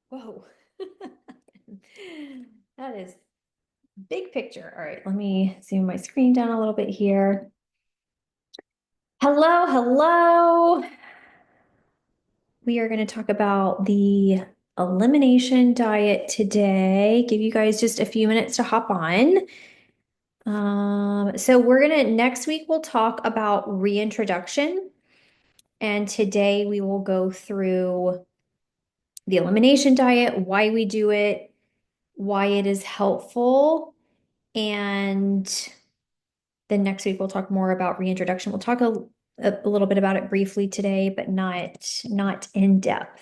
Whoa. That is big picture. All right, let me zoom my screen down a little bit here. Hello, hello. We are going to talk about the elimination diet today. Give you guys just a few minutes to hop on. So we're gonna next week we'll talk about reintroduction, and today we will go through the elimination diet, why we do it, why it is helpful, and then next week we'll talk more about reintroduction. We'll talk a little bit about it briefly today, but not in depth.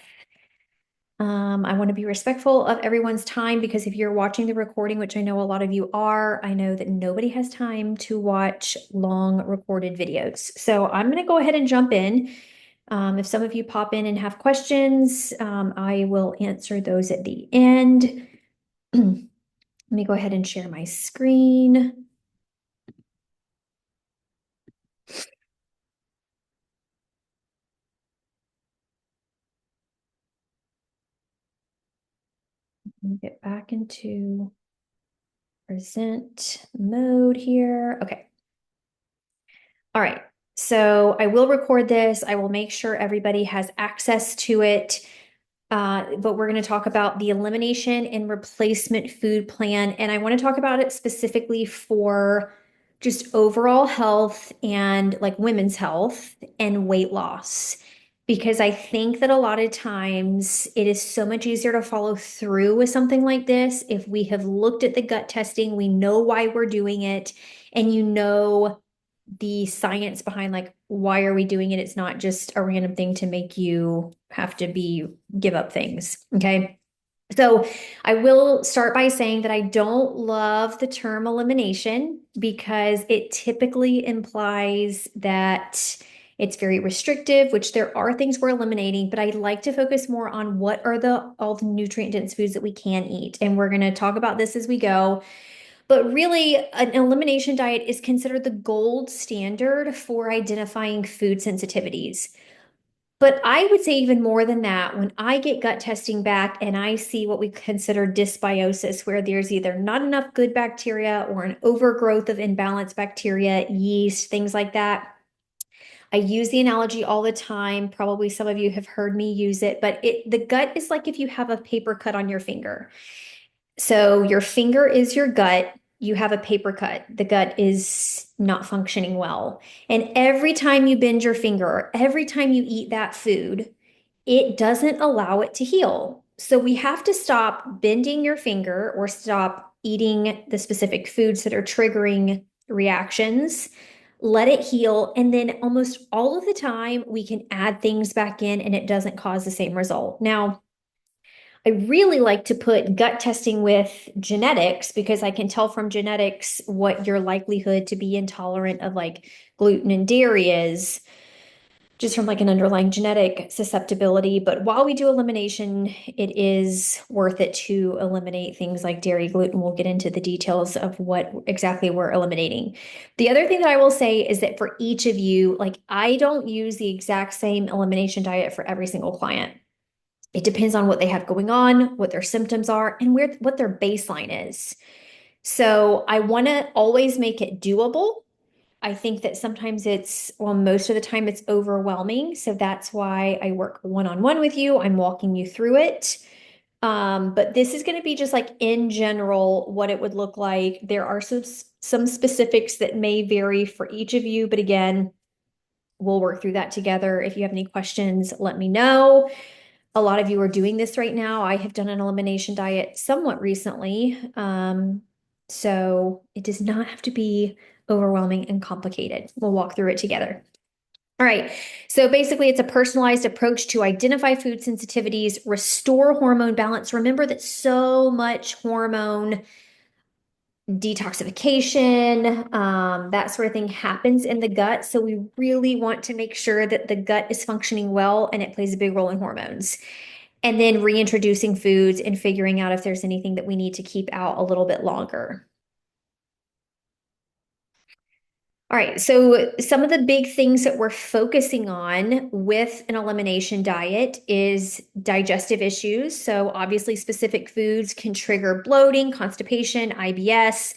I want to be respectful of everyone's time because if you're watching the recording, which I know a lot of you are, I know that nobody has time to watch long recorded videos. So I'm going to go ahead and jump in. If some of you pop in and have questions, I will answer those at the end. Let me go ahead and share my screen. Get back into present mode here. Okay. All right. So I will record this. I will make sure everybody has access to it. But we're going to talk about the elimination and replacement food plan. And I want to talk about it specifically for just overall health and like women's health and weight loss. Because I think that a lot of times it is so much easier to follow through with something like this if we have looked at the gut testing, we know why we're doing it, and you know the science behind like why are we doing it. It's not just a random thing to make you have to be give up things. Okay. So I will start by saying that I don't love the term elimination because it typically implies that it's very restrictive, which there are things we're eliminating, but I like to focus more on what are the all the nutrient dense foods that we can eat. And we're going to talk about this as we go. But really, an elimination diet is considered the gold standard for identifying food sensitivities. But I would say even more than that, when I get gut testing back and I see what we consider dysbiosis, where there's either not enough good bacteria or an overgrowth of imbalanced bacteria, yeast, things like that. I use the analogy all the time. Probably some of you have heard me use it, but the gut is like if you have a paper cut on your finger. So your finger is your gut. You have a paper cut. The gut is not functioning well. And every time you bend your finger, every time you eat that food, it doesn't allow it to heal. So we have to stop bending your finger or stop eating the specific foods that are triggering reactions. Let it heal. And then almost all of the time, we can add things back in and it doesn't cause the same result. Now, I really like to put gut testing with genetics because I can tell from genetics what your likelihood to be intolerant of like gluten and dairy is just from like an underlying genetic susceptibility. But while we do elimination, it is worth it to eliminate things like dairy, gluten. We'll get into the details of what exactly we're eliminating. The other thing that I will say is that for each of you, like I don't use the exact same elimination diet for every single client. It depends on what they have going on, what their symptoms are, and what their baseline is. So I want to always make it doable. I think that sometimes well, most of the time it's overwhelming. So that's why I work one-on-one with you. I'm walking you through it. But this is going to be just like in general what it would look like. There are some specifics that may vary for each of you, but again, we'll work through that together. If you have any questions, let me know. A lot of you are doing this right now. I have done an elimination diet somewhat recently. So it does not have to be overwhelming and complicated. We'll walk through it together. All right. So basically, it's a personalized approach to identify food sensitivities, restore hormone balance. Remember that so much hormone detoxification, that sort of thing happens in the gut. So we really want to make sure that the gut is functioning well and it plays a big role in hormones. And then reintroducing foods and figuring out if there's anything that we need to keep out a little bit longer. All right, so some of the big things that we're focusing on with an elimination diet is digestive issues. So obviously specific foods can trigger bloating, constipation, IBS.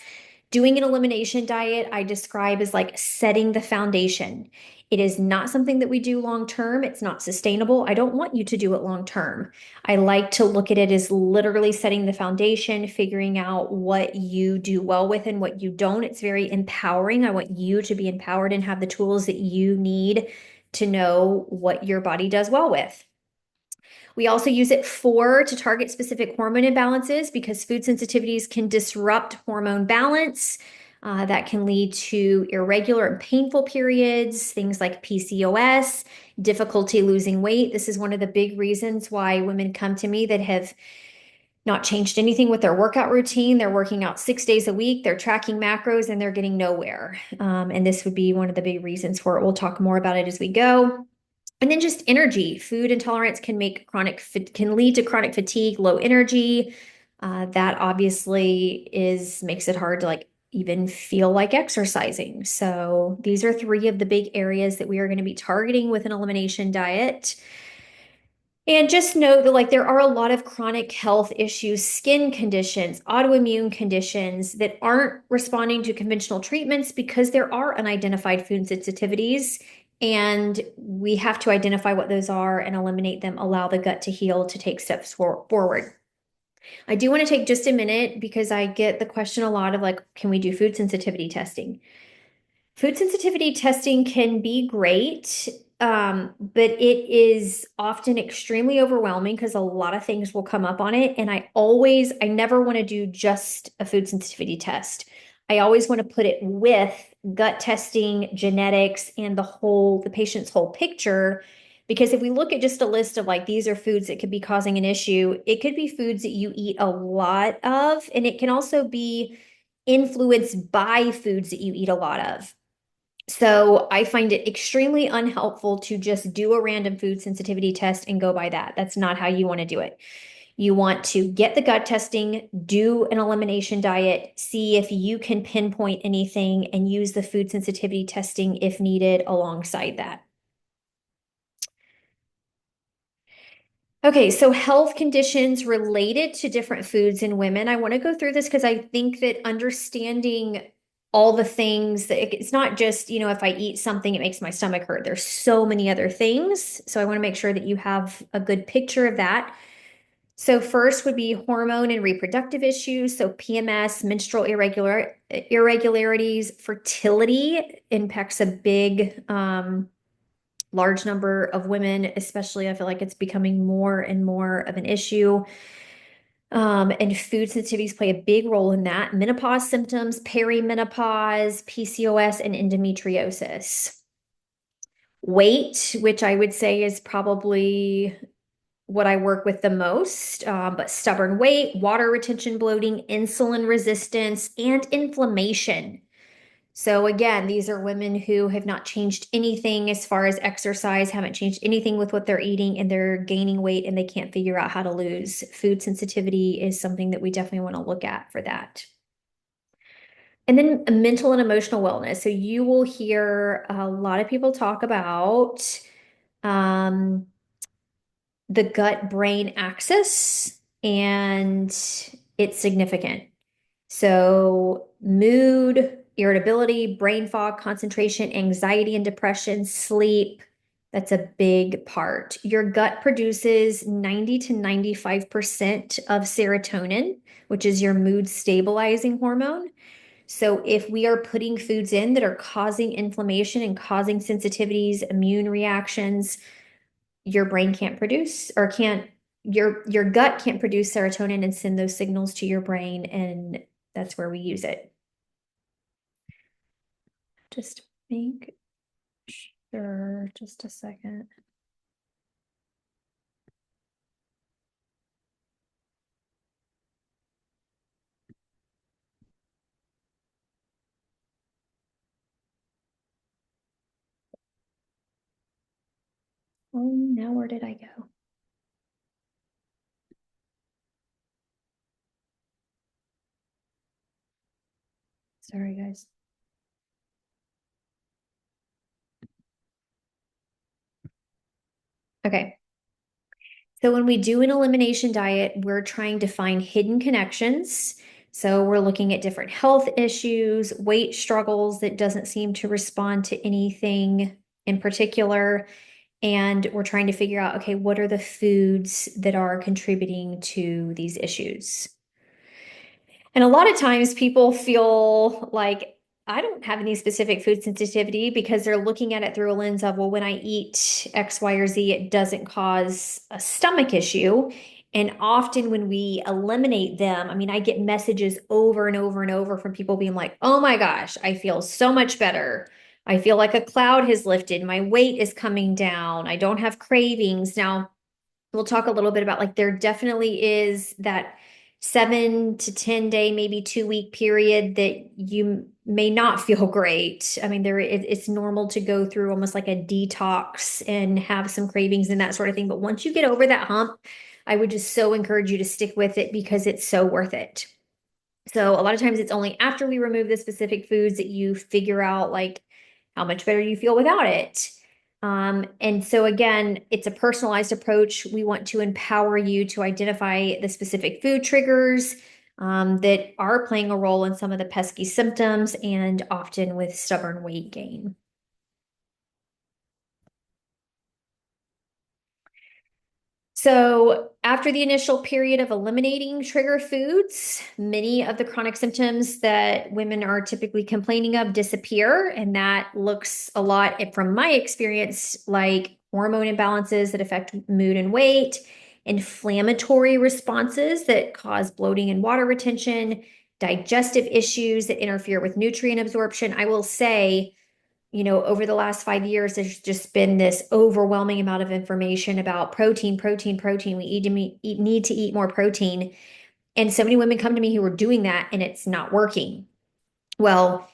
Doing an elimination diet, I describe as like setting the foundation. It is not something that we do long term. It's not sustainable. I don't want you to do it long term. I like to look at it as literally setting the foundation, figuring out what you do well with and what you don't. It's very empowering. I want you to be empowered and have the tools that you need to know what your body does well with. We also use it to target specific hormone imbalances because food sensitivities can disrupt hormone balance. That can lead to irregular and painful periods, things like PCOS, difficulty losing weight. This is one of the big reasons why women come to me that have not changed anything with their workout routine. They're working out 6 days a week, they're tracking macros, and they're getting nowhere. And this would be one of the big reasons for it. We'll talk more about it as we go. And then just energy. Food intolerance can lead to chronic fatigue, low energy. That obviously makes it hard to like even feel like exercising. So these are three of the big areas that we are going to be targeting with an elimination diet. And just know that like there are a lot of chronic health issues, skin conditions, autoimmune conditions that aren't responding to conventional treatments because there are unidentified food sensitivities. And we have to identify what those are and eliminate them, allow the gut to heal to take steps forward. I do want to take just a minute because I get the question a lot of like, can we do food sensitivity testing? Food sensitivity testing can be great, but it is often extremely overwhelming because a lot of things will come up on it. And I never want to do just a food sensitivity test. I always want to put it with gut testing, genetics, and the patient's whole picture. Because if we look at just a list of like, these are foods that could be causing an issue, it could be foods that you eat a lot of, and it can also be influenced by foods that you eat a lot of. So I find it extremely unhelpful to just do a random food sensitivity test and go by that. That's not how you want to do it. You want to get the gut testing, do an elimination diet, see if you can pinpoint anything, and use the food sensitivity testing if needed alongside that. Okay, so health conditions related to different foods in women. I want to go through this because I think that understanding all the things that it's not just, if I eat something, it makes my stomach hurt. There's so many other things. So I want to make sure that you have a good picture of that. So first would be hormone and reproductive issues. So PMS, menstrual irregularities, fertility impacts a big, large number of women, especially I feel like it's becoming more and more of an issue. And food sensitivities play a big role in that. Menopause symptoms, perimenopause, PCOS, and endometriosis. Weight, which I would say is probably what I work with the most, but stubborn weight, water retention, bloating, insulin resistance, and inflammation. So again, these are women who have not changed anything as far as exercise, haven't changed anything with what they're eating, and they're gaining weight and they can't figure out how to lose. Food sensitivity is something that we definitely want to look at for that. And then mental and emotional wellness. So you will hear a lot of people talk about um, the gut-brain axis, and it's significant. So mood, irritability, brain fog, concentration, anxiety and depression, sleep, that's a big part. Your gut produces 90 to 95% of serotonin, which is your mood stabilizing hormone. So if we are putting foods in that are causing inflammation and causing sensitivities, immune reactions, your brain can't produce or can't your gut can't produce serotonin and send those signals to your brain, and that's where we use it. Just make sure, just a second. Oh, now where did I go? Sorry, guys. Okay. So when we do an elimination diet, we're trying to find hidden connections. So we're looking at different health issues, weight struggles that doesn't seem to respond to anything in particular. And we're trying to figure out, okay, what are the foods that are contributing to these issues? And a lot of times people feel like I don't have any specific food sensitivity because they're looking at it through a lens of, well, when I eat X, Y, or Z, it doesn't cause a stomach issue. And often when we eliminate them, I mean, I get messages over and over and over from people being like, oh my gosh, I feel so much better. I feel like a cloud has lifted. My weight is coming down. I don't have cravings. Now, we'll talk a little bit about like there definitely is that 7 to 10 day, maybe 2 week period that you may not feel great. I mean, it's normal to go through almost like a detox and have some cravings and that sort of thing. But once you get over that hump, I would just so encourage you to stick with it because it's so worth it. So a lot of times it's only after we remove the specific foods that you figure out like how much better you feel without it. And so again, it's a personalized approach. We want to empower you to identify the specific food triggers that are playing a role in some of the pesky symptoms and often with stubborn weight gain. So, after the initial period of eliminating trigger foods, many of the chronic symptoms that women are typically complaining of disappear. And that looks a lot, from my experience, like hormone imbalances that affect mood and weight, inflammatory responses that cause bloating and water retention, digestive issues that interfere with nutrient absorption. I will say, over the last 5 years, there's just been this overwhelming amount of information about protein, protein, protein. We need to eat more protein. And so many women come to me who are doing that and it's not working. Well,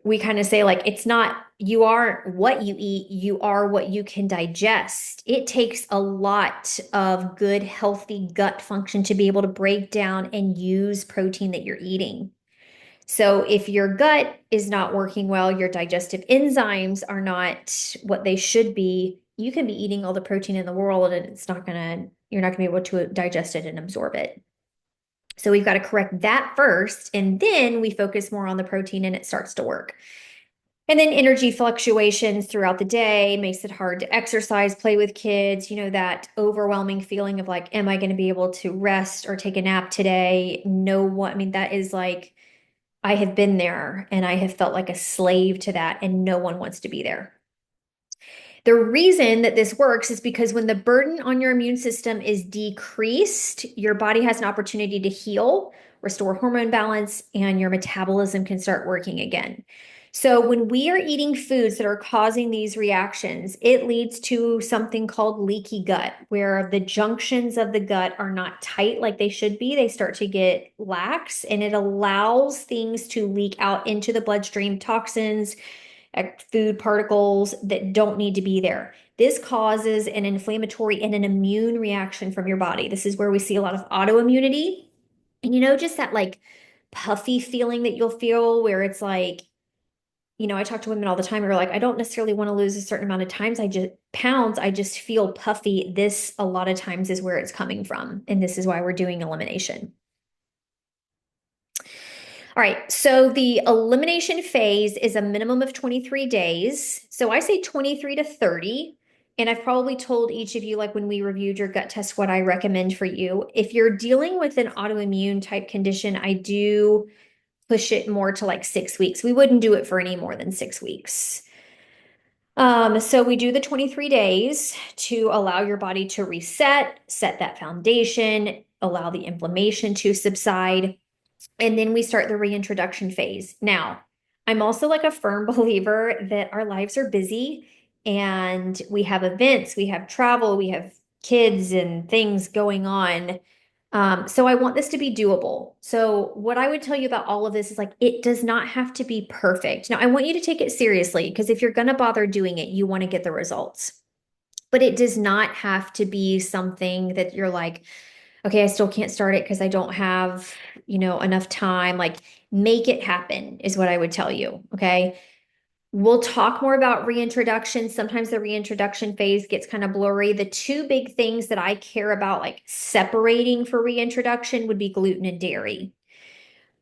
we kind of say, like, it's not, you aren't what you eat, you are what you can digest. It takes a lot of good, healthy gut function to be able to break down and use protein that you're eating. So if your gut is not working well, your digestive enzymes are not what they should be, you can be eating all the protein in the world and you're not gonna be able to digest it and absorb it. So we've got to correct that first, and then we focus more on the protein and it starts to work. And then energy fluctuations throughout the day makes it hard to exercise, play with kids, that overwhelming feeling of like, am I going to be able to rest or take a nap today? No one, I mean, that is like, I have been there and I have felt like a slave to that, and no one wants to be there. The reason that this works is because when the burden on your immune system is decreased, your body has an opportunity to heal, restore hormone balance, and your metabolism can start working again. So, when we are eating foods that are causing these reactions, it leads to something called leaky gut, where the junctions of the gut are not tight like they should be. They start to get lax, and it allows things to leak out into the bloodstream, toxins, food particles that don't need to be there. This causes an inflammatory and an immune reaction from your body. This is where we see a lot of autoimmunity. And just that like puffy feeling that you'll feel where it's like, I talk to women all the time who are like, I don't necessarily want to lose a certain amount of pounds. I just feel puffy. This a lot of times is where it's coming from. And this is why we're doing elimination. All right, so the elimination phase is a minimum of 23 days. So I say 23 to 30. And I've probably told each of you, like when we reviewed your gut test, what I recommend for you. If you're dealing with an autoimmune type condition, I do push it more to like 6 weeks. We wouldn't do it for any more than 6 weeks. So we do the 23 days to allow your body to reset, set that foundation, allow the inflammation to subside. And then we start the reintroduction phase. Now, I'm also like a firm believer that our lives are busy and we have events, we have travel, we have kids and things going on. So I want this to be doable. So what I would tell you about all of this is like, it does not have to be perfect. Now, I want you to take it seriously because if you're going to bother doing it, you want to get the results. But it does not have to be something that you're like, okay, I still can't start it because I don't have, enough time. Like, make it happen is what I would tell you. Okay. We'll talk more about reintroduction. Sometimes the reintroduction phase gets kind of blurry. The two big things that I care about, like separating for reintroduction, would be gluten and dairy.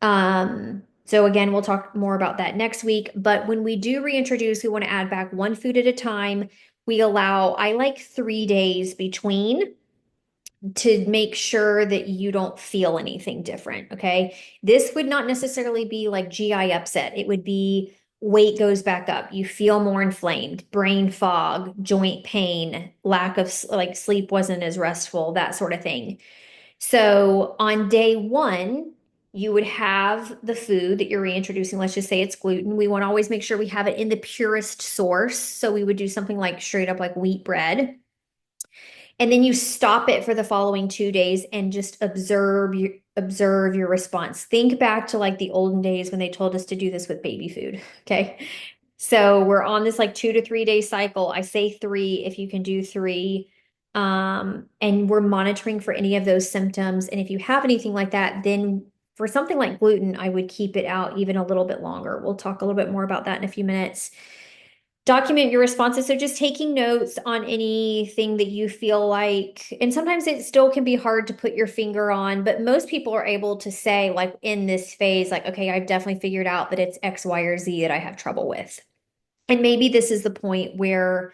So again, we'll talk more about that next week. But when we do reintroduce, we want to add back one food at a time. I like 3 days between to make sure that you don't feel anything different. Okay. This would not necessarily be like GI upset. It would be weight goes back up. You feel more inflamed, brain fog, joint pain, lack of like sleep wasn't as restful, that sort of thing. So on day one, you would have the food that you're reintroducing. Let's just say it's gluten. We want to always make sure we have it in the purest source. So we would do something like straight up like wheat bread. And then you stop it for the following 2 days and just observe your response. Think back to like the olden days when they told us to do this with baby food. Okay. So we're on this like 2 to 3 day cycle. I say three if you can do three. And we're monitoring for any of those symptoms. And if you have anything like that, then for something like gluten, I would keep it out even a little bit longer. We'll talk a little bit more about that in a few minutes. Document your responses. So just taking notes on anything that you feel like, and sometimes it still can be hard to put your finger on, but most people are able to say, like in this phase, like, okay, I've definitely figured out that it's X, Y, or Z that I have trouble with. And maybe this is the point where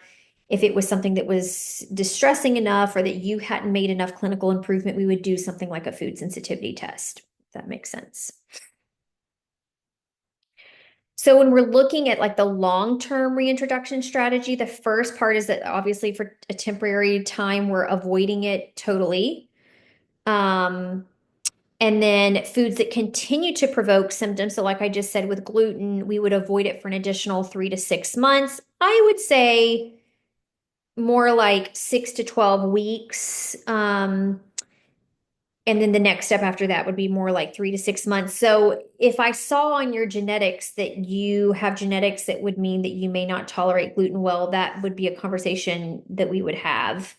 if it was something that was distressing enough or that you hadn't made enough clinical improvement, we would do something like a food sensitivity test, if that makes sense. So when we're looking at like the long-term reintroduction strategy, the first part is that obviously for a temporary time, we're avoiding it totally. Um, and then foods that continue to provoke symptoms. So like I just said with gluten, we would avoid it for an additional 3 to 6 months. I would say more like 6 to 12 weeks. And then the next step after that would be more like 3 to 6 months. So if I saw on your genetics that you have genetics that would mean that you may not tolerate gluten well, that would be a conversation that we would have.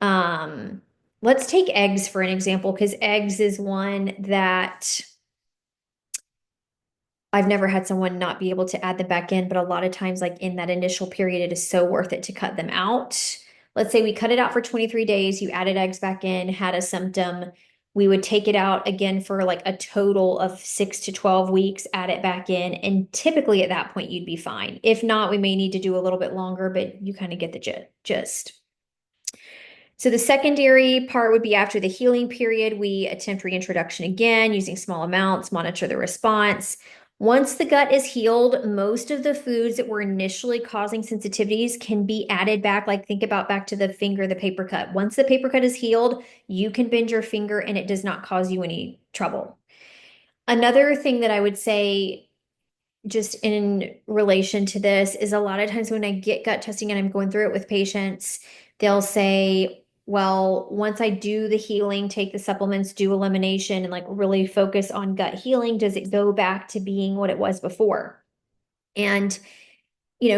Um, let's take eggs for an example, because eggs is one that I've never had someone not be able to add them back in, but a lot of times, like in that initial period, it is so worth it to cut them out. Let's say we cut it out for 23 days, you added eggs back in, had a symptom. We would take it out again for like a total of 6 to 12 weeks, add it back in, and typically at that point, you'd be fine. If not, we may need to do a little bit longer, but you kind of get the gist. So the secondary part would be after the healing period, we attempt reintroduction again using small amounts, monitor the response. Once the gut is healed, most of the foods that were initially causing sensitivities can be added back. Like think about back to the finger, the paper cut. Once the paper cut is healed, you can bend your finger and it does not cause you any trouble. Another thing that I would say just in relation to this is a lot of times when I get gut testing and I'm going through it with patients, they'll say, well, once I do the healing, take the supplements, do elimination, and like really focus on gut healing, does it go back to being what it was before? And,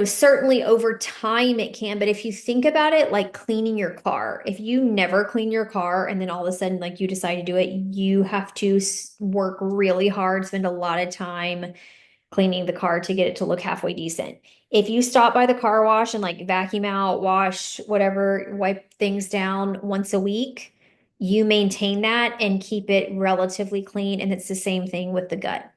certainly over time it can, but if you think about it like cleaning your car, if you never clean your car and then all of a sudden like you decide to do it, you have to work really hard, spend a lot of time cleaning the car to get it to look halfway decent. If you stop by the car wash and like vacuum out, wash, whatever, wipe things down once a week, you maintain that and keep it relatively clean. And it's the same thing with the gut.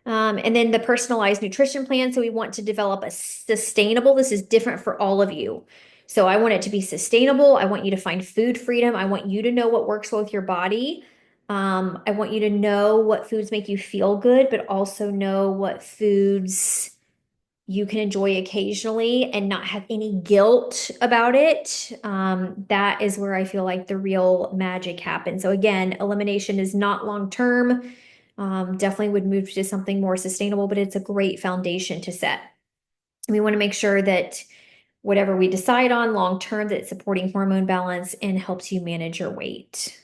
And then the personalized nutrition plan. So we want to develop a sustainable, this is different for all of you. So I want it to be sustainable. I want you to find food freedom. I want you to know what works well with your body. I want you to know what foods make you feel good, but also know what foods you can enjoy occasionally and not have any guilt about it. That is where I feel like the real magic happens. So again, elimination is not long term. Definitely would move to something more sustainable, but it's a great foundation to set. We want to make sure that whatever we decide on long term, that it's supporting hormone balance and helps you manage your weight.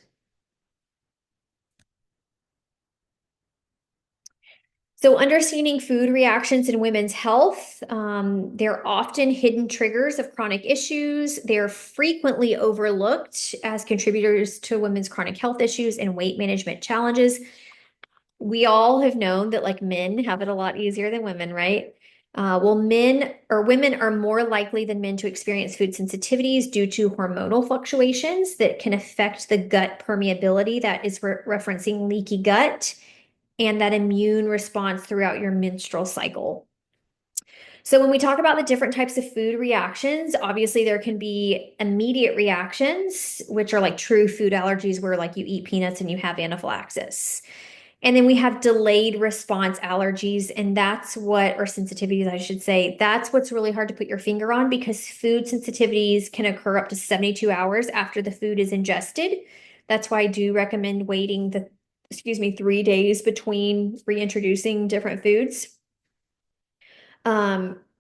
So understanding food reactions in women's health, they're often hidden triggers of chronic issues. They're frequently overlooked as contributors to women's chronic health issues and weight management challenges. We all have known that like men have it a lot easier than women, right? Well, men or women are more likely than men to experience food sensitivities due to hormonal fluctuations that can affect the gut permeability. That is referencing leaky gut and that immune response throughout your menstrual cycle. So when we talk about the different types of food reactions, obviously there can be immediate reactions, which are like true food allergies where like you eat peanuts and you have anaphylaxis. And then we have delayed response allergies, and or sensitivities, I should say, that's what's really hard to put your finger on because food sensitivities can occur up to 72 hours after the food is ingested. That's why I do recommend waiting 3 days between reintroducing different foods.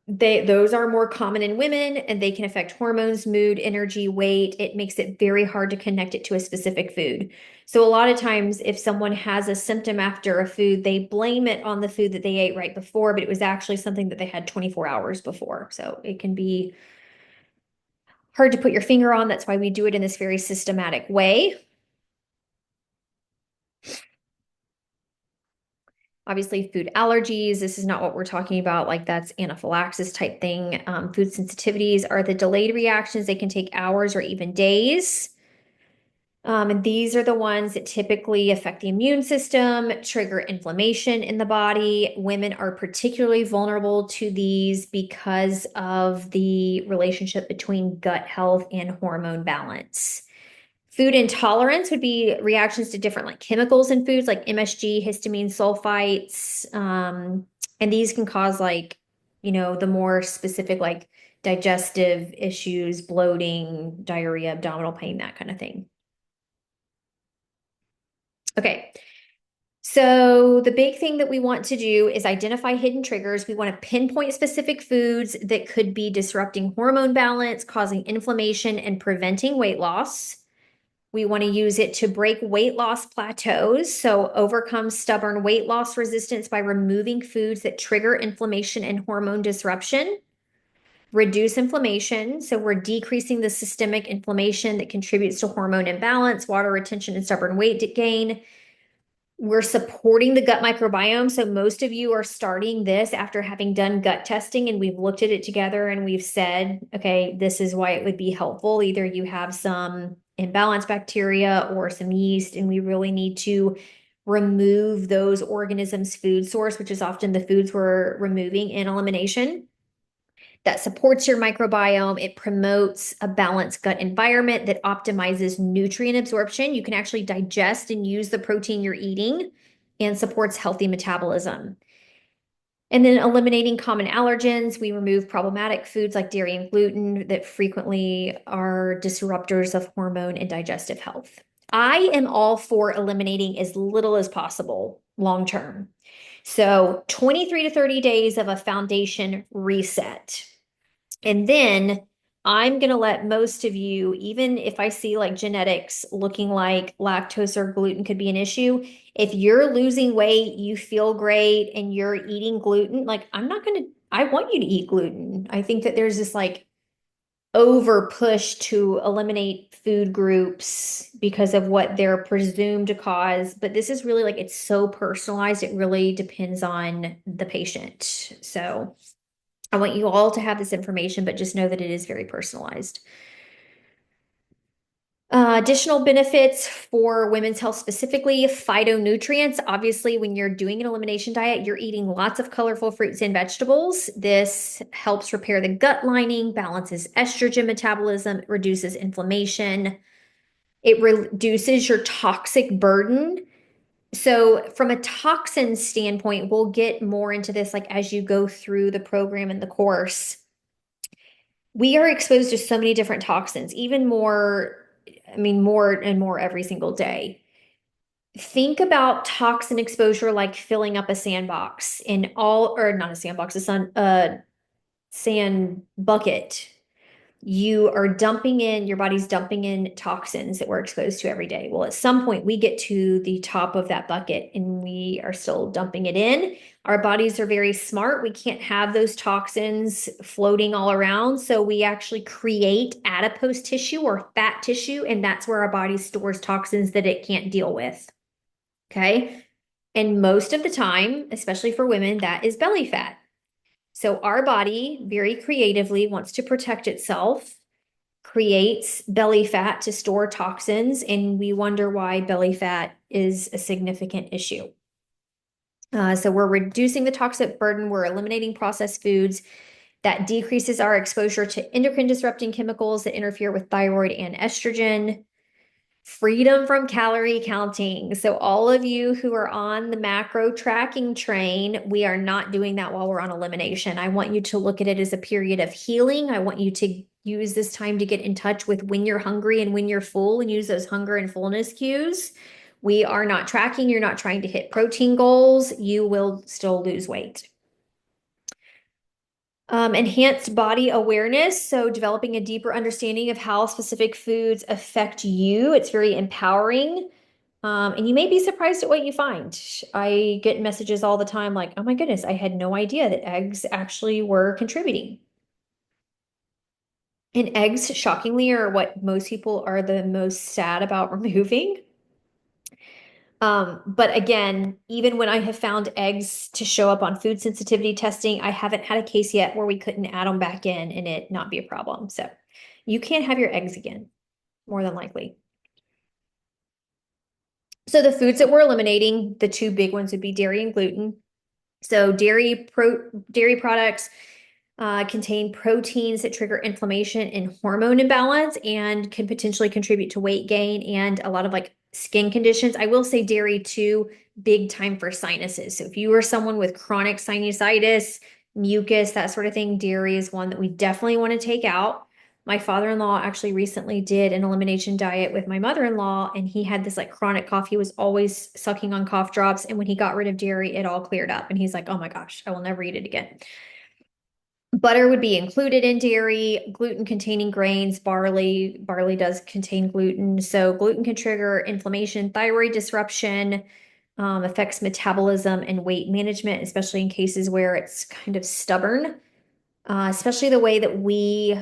Those are more common in women and they can affect hormones, mood, energy, weight. It makes it very hard to connect it to a specific food. So a lot of times if someone has a symptom after a food, they blame it on the food that they ate right before, but it was actually something that they had 24 hours before. So it can be hard to put your finger on. That's why we do it in this very systematic way. Obviously, food allergies, this is not what we're talking about, like that's anaphylaxis type thing. Food sensitivities are the delayed reactions. They can take hours or even days. And these are the ones that typically affect the immune system, trigger inflammation in the body. Women are particularly vulnerable to these because of the relationship between gut health and hormone balance. Food intolerance would be reactions to different like chemicals in foods like MSG, histamine, sulfites. And these can cause the more specific like digestive issues, bloating, diarrhea, abdominal pain, that kind of thing. Okay. So the big thing that we want to do is identify hidden triggers. We want to pinpoint specific foods that could be disrupting hormone balance, causing inflammation, and preventing weight loss. We want to use it to break weight loss plateaus, so overcome stubborn weight loss resistance by removing foods that trigger inflammation and hormone disruption. Reduce inflammation, so we're decreasing the systemic inflammation that contributes to hormone imbalance, water retention, and stubborn weight gain. We're supporting the gut microbiome. So most of you are starting this after having done gut testing and we've looked at it together and we've said, okay, this is why it would be helpful. Either you have some imbalanced bacteria or some yeast, and we really need to remove those organisms' food source, which is often the foods we're removing in elimination. That supports your microbiome. It promotes a balanced gut environment that optimizes nutrient absorption. You can actually digest and use the protein you're eating and supports healthy metabolism. And then eliminating common allergens, we remove problematic foods like dairy and gluten that frequently are disruptors of hormone and digestive health. I am all for eliminating as little as possible long term. So 23 to 30 days of a foundation reset. And then I'm going to let most of you, even if I see like genetics looking like lactose or gluten could be an issue, if you're losing weight, you feel great, and you're eating gluten, like I want you to eat gluten. I think that there's this like over push to eliminate food groups because of what they're presumed to cause. But this is really like, it's so personalized. It really depends on the patient. So I want you all to have this information, but just know that it is very personalized. Additional benefits for women's health specifically, phytonutrients. Obviously, when you're doing an elimination diet, you're eating lots of colorful fruits and vegetables. This helps repair the gut lining, balances estrogen metabolism, reduces inflammation. It reduces your toxic burden. So from a toxin standpoint, we'll get more into this like as you go through the program and the course. We are exposed to so many different toxins, even more, more and more every single day. Think about toxin exposure like filling up a sandbox or not a sandbox, a sand bucket. Your body's dumping in toxins that we're exposed to every day. Well, at some point we get to the top of that bucket and we are still dumping it in. Our bodies are very smart. We can't have those toxins floating all around. So we actually create adipose tissue or fat tissue, and that's where our body stores toxins that it can't deal with. Okay. And most of the time, especially for women, that is belly fat. So our body very creatively wants to protect itself, creates belly fat to store toxins, and we wonder why belly fat is a significant issue. So we're reducing the toxic burden, we're eliminating processed foods. That decreases our exposure to endocrine disrupting chemicals that interfere with thyroid and estrogen. Freedom from calorie counting. So, all of you who are on the macro tracking train, we are not doing that while we're on elimination. I want you to look at it as a period of healing. I want you to use this time to get in touch with when you're hungry and when you're full and use those hunger and fullness cues. We are not tracking. You're not trying to hit protein goals. You will still lose weight. Enhanced body awareness. So, developing a deeper understanding of how specific foods affect you. It's very empowering. And you may be surprised at what you find. I get messages all the time like, oh my goodness, I had no idea that eggs actually were contributing. And eggs, shockingly, are what most people are the most sad about removing. But again, even when I have found eggs to show up on food sensitivity testing, I haven't had a case yet where we couldn't add them back in and it not be a problem. So you can't have your eggs again, more than likely. So the foods that we're eliminating, the two big ones would be dairy and gluten. So dairy products contain proteins that trigger inflammation and hormone imbalance and can potentially contribute to weight gain and a lot of like skin conditions. I will say dairy too, big time for sinuses. So if you are someone with chronic sinusitis, mucus, that sort of thing, dairy is one that we definitely want to take out. My father-in-law actually recently did an elimination diet with my mother-in-law, and he had this like chronic cough. He was always sucking on cough drops. And when he got rid of dairy, it all cleared up. And he's like, oh my gosh, I will never eat it again. Butter would be included in dairy, gluten containing grains, barley. Barley does contain gluten. So gluten can trigger inflammation, thyroid disruption, affects metabolism and weight management, especially in cases where it's kind of stubborn. Especially the way that we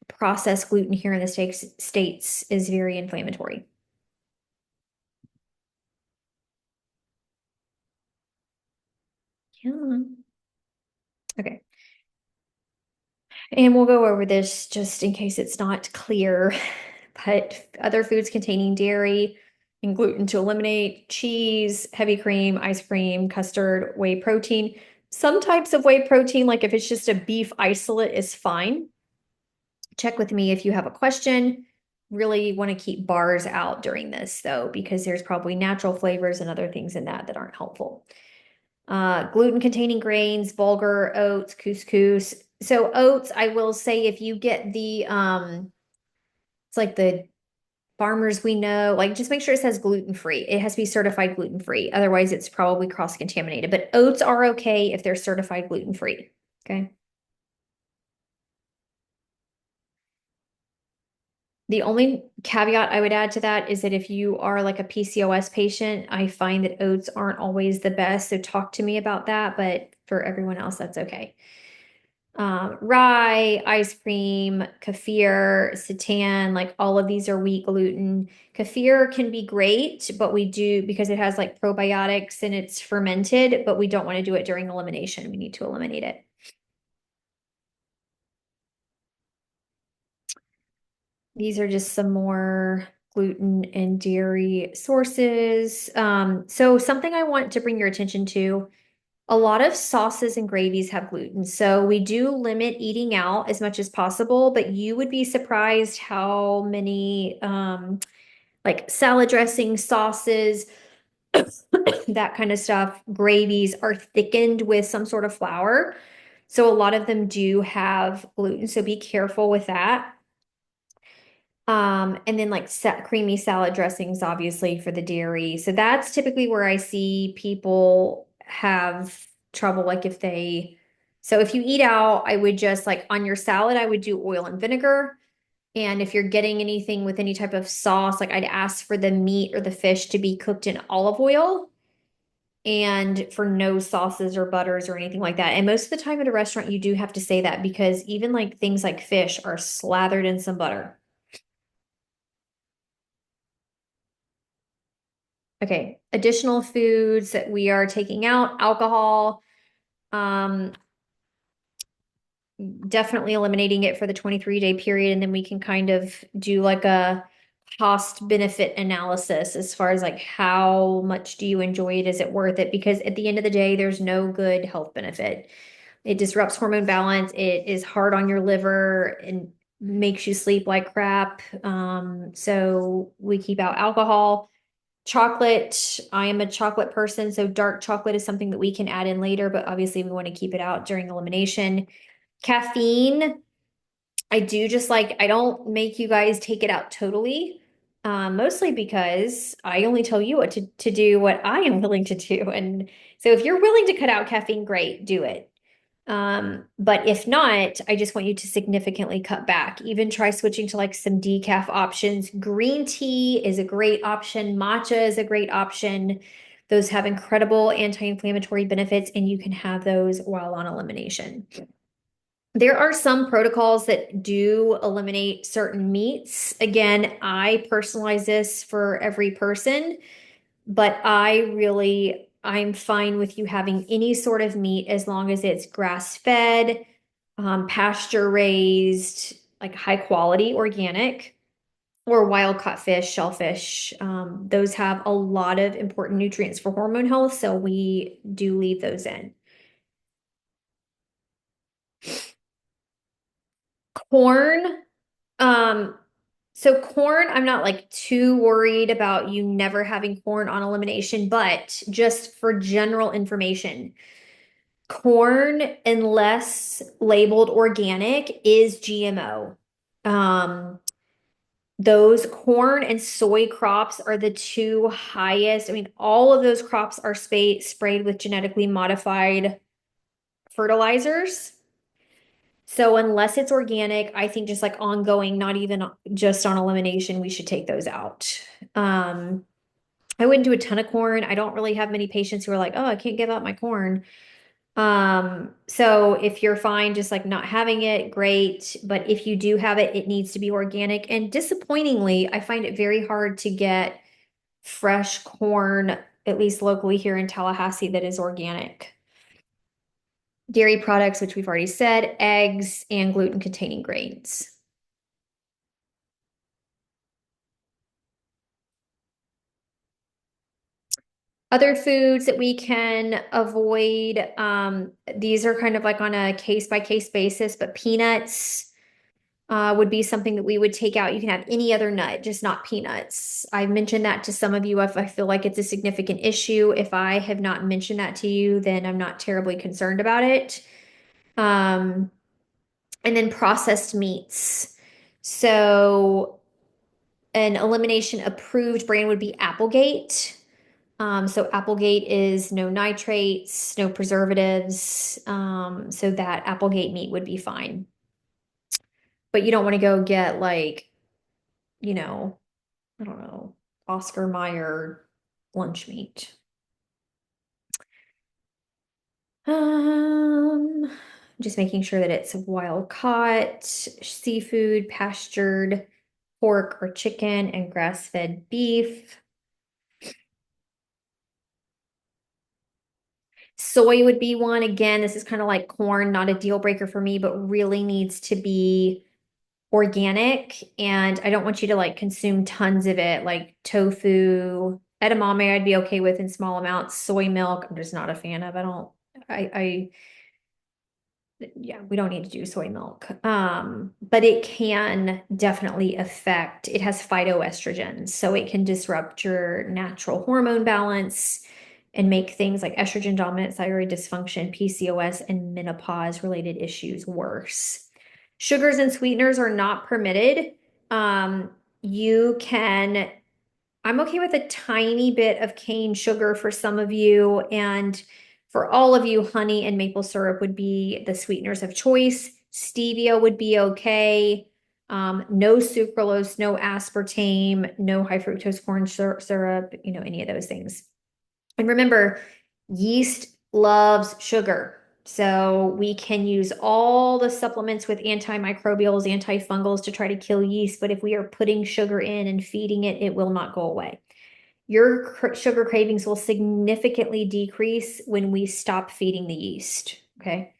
process gluten here in the states is very inflammatory. Yeah. Okay. And we'll go over this just in case it's not clear. But other foods containing dairy and gluten to eliminate: cheese, heavy cream, ice cream, custard, whey protein. Some types of whey protein, like if it's just a beef isolate, is fine. Check with me if you have a question. Really want to keep bars out during this though, because there's probably natural flavors and other things in that that aren't helpful. Gluten containing grains, bulgur, oats, couscous. So oats, I will say if you get the it's like the farmers we know, like just make sure it says gluten free. It has to be certified gluten free. Otherwise, it's probably cross contaminated. But oats are okay if they're certified gluten free. Okay. The only caveat I would add to that is that if you are like a PCOS patient, I find that oats aren't always the best. So talk to me about that. But for everyone else, that's okay. Rye, ice cream, kefir, seitan, like all of these are wheat gluten. Kefir can be great, but we do because it has like probiotics and it's fermented, but we don't want to do it during elimination. We need to eliminate it. These are just some more gluten and dairy sources. So something I want to bring your attention to, a lot of sauces and gravies have gluten. So we do limit eating out as much as possible, but you would be surprised how many like salad dressing, sauces, that kind of stuff, gravies are thickened with some sort of flour. So a lot of them do have gluten. So be careful with that. And then like creamy salad dressings, obviously for the dairy. So that's typically where I see people have trouble. Like if they, so if you eat out, I would just like on your salad, I would do oil and vinegar. And if you're getting anything with any type of sauce, like I'd ask for the meat or the fish to be cooked in olive oil and for no sauces or butters or anything like that. And most of the time at a restaurant, you do have to say that because even like things like fish are slathered in some butter. Okay, additional foods that we are taking out: alcohol. definitely eliminating it for the 23-day period, and then we can kind of do like a cost benefit analysis as far as like how much do you enjoy it? Is it worth it? Because at the end of the day, there's no good health benefit. It disrupts hormone balance. It is hard on your liver and makes you sleep like crap. So we keep out alcohol. Chocolate, I am a chocolate person, so dark chocolate is something that we can add in later, but obviously we want to keep it out during elimination. Caffeine, I do just like, I don't make you guys take it out totally, mostly because I only tell you what to do what I am willing to do. And so if you're willing to cut out caffeine, great, do it. But if not, I just want you to significantly cut back. Even try switching to like some decaf options. Green tea is a great option. Matcha is a great option. Those have incredible anti-inflammatory benefits, and you can have those while on elimination. There are some protocols that do eliminate certain meats. Again, I personalize this for every person, but I'm fine with you having any sort of meat as long as it's grass-fed, pasture raised, like high quality organic, or wild caught fish, shellfish. Those have a lot of important nutrients for hormone health, so we do leave those in. Corn, um, so corn, I'm not like too worried about you never having corn on elimination, but just for general information, corn, unless labeled organic, is GMO. Um, those corn and soy crops are the two highest. I mean, all of those crops are sprayed with genetically modified fertilizers. So unless it's organic, I think just like ongoing, not even just on elimination, we should take those out. Um, I wouldn't do a ton of corn. I don't really have many patients who are like, oh, I can't give up my corn. So if you're fine just like not having it, great. But if you do have it, it needs to be organic. And disappointingly, I find it very hard to get fresh corn, at least locally here in Tallahassee, that is organic. Dairy products, which we've already said, eggs, and gluten-containing grains. Other foods that we can avoid, these are kind of like on a case-by-case basis, but peanuts would be something that we would take out. You can have any other nut, just not peanuts. I've mentioned that to some of you if I feel like it's a significant issue. If I have not mentioned that to you, then I'm not terribly concerned about it. Um, and then processed meats. So an elimination approved brand would be Applegate. So Applegate is no nitrates, no preservatives. So that Applegate meat would be fine. But you don't want to go get like, you know, I don't know, Oscar Mayer lunch meat. Just making sure that it's wild caught, seafood, pastured, pork or chicken, and grass-fed beef. Soy would be one. Again, this is kind of like corn, not a deal breaker for me, but really needs to be organic. And I don't want you to like consume tons of it, like tofu. Edamame I'd be okay with in small amounts. Soy milk, I'm just not a fan of. I yeah, we don't need to do soy milk. But it can definitely affect, it has phytoestrogens, so it can disrupt your natural hormone balance and make things like estrogen dominant thyroid dysfunction, PCOS, and menopause related issues worse. Sugars and sweeteners are not permitted. You can I'm okay with a tiny bit of cane sugar for some of you, and for all of you, honey and maple syrup would be the sweeteners of choice. Stevia would be okay. No sucralose, no aspartame, no high fructose corn syrup, any of those things. And remember, yeast loves sugar. So we can use all the supplements with antimicrobials, antifungals to try to kill yeast. But if we are putting sugar in and feeding it, it will not go away. Your sugar cravings will significantly decrease when we stop feeding the yeast. Okay.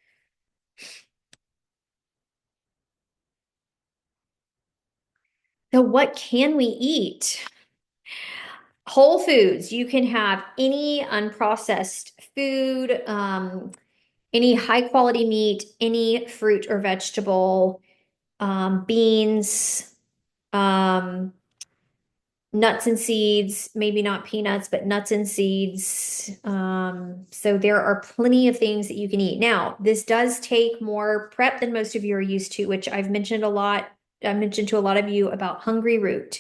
So what can we eat? Whole foods. You can have any unprocessed food, any high quality meat, any fruit or vegetable, beans, um, nuts and seeds, maybe not peanuts, but nuts and seeds. So there are plenty of things that you can eat. Now, this does take more prep than most of you are used to, which I've mentioned a lot. I mentioned to a lot of you about Hungry Root.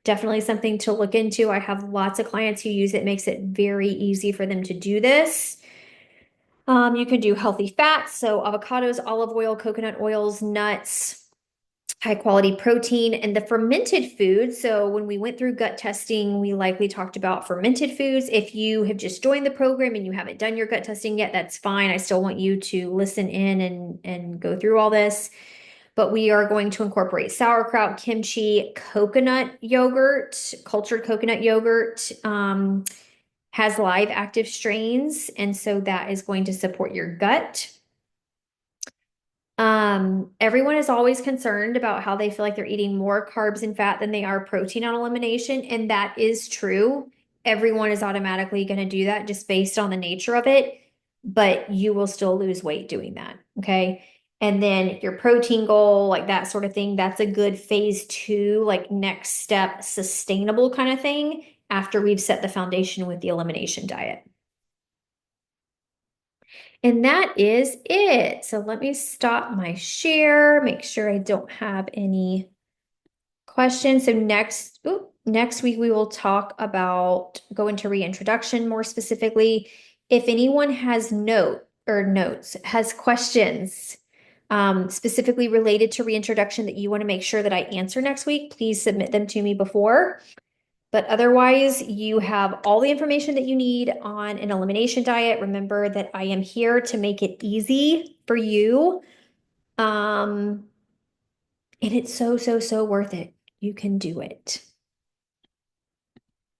Definitely something to look into. I have lots of clients who use it. It makes it very easy for them to do this. You can do healthy fats, so avocados, olive oil, coconut oils, nuts, high quality protein, and the fermented foods. So when we went through gut testing, we likely talked about fermented foods. If you have just joined the program and you haven't done your gut testing yet, that's fine. I still want you to listen in and go through all this. But we are going to incorporate sauerkraut, kimchi, coconut yogurt, cultured coconut yogurt. Has live active strains, and so that is going to support your gut. Everyone is always concerned about how they feel like they're eating more carbs and fat than they are protein on elimination, and that is true. Everyone is automatically going to do that just based on the nature of it, but you will still lose weight doing that. Okay. And then your protein goal, like that sort of thing, that's a good phase two, like next step, sustainable kind of thing after we've set the foundation with the elimination diet. And that is it. So let me stop my share, make sure I don't have any questions. So next week we will talk about, go into reintroduction more specifically. If anyone has notes, has questions specifically related to reintroduction that you want to make sure that I answer next week, please submit them to me before. But otherwise, you have all the information that you need on an elimination diet. Remember that I am here to make it easy for you. And it's so, so, so worth it. You can do it.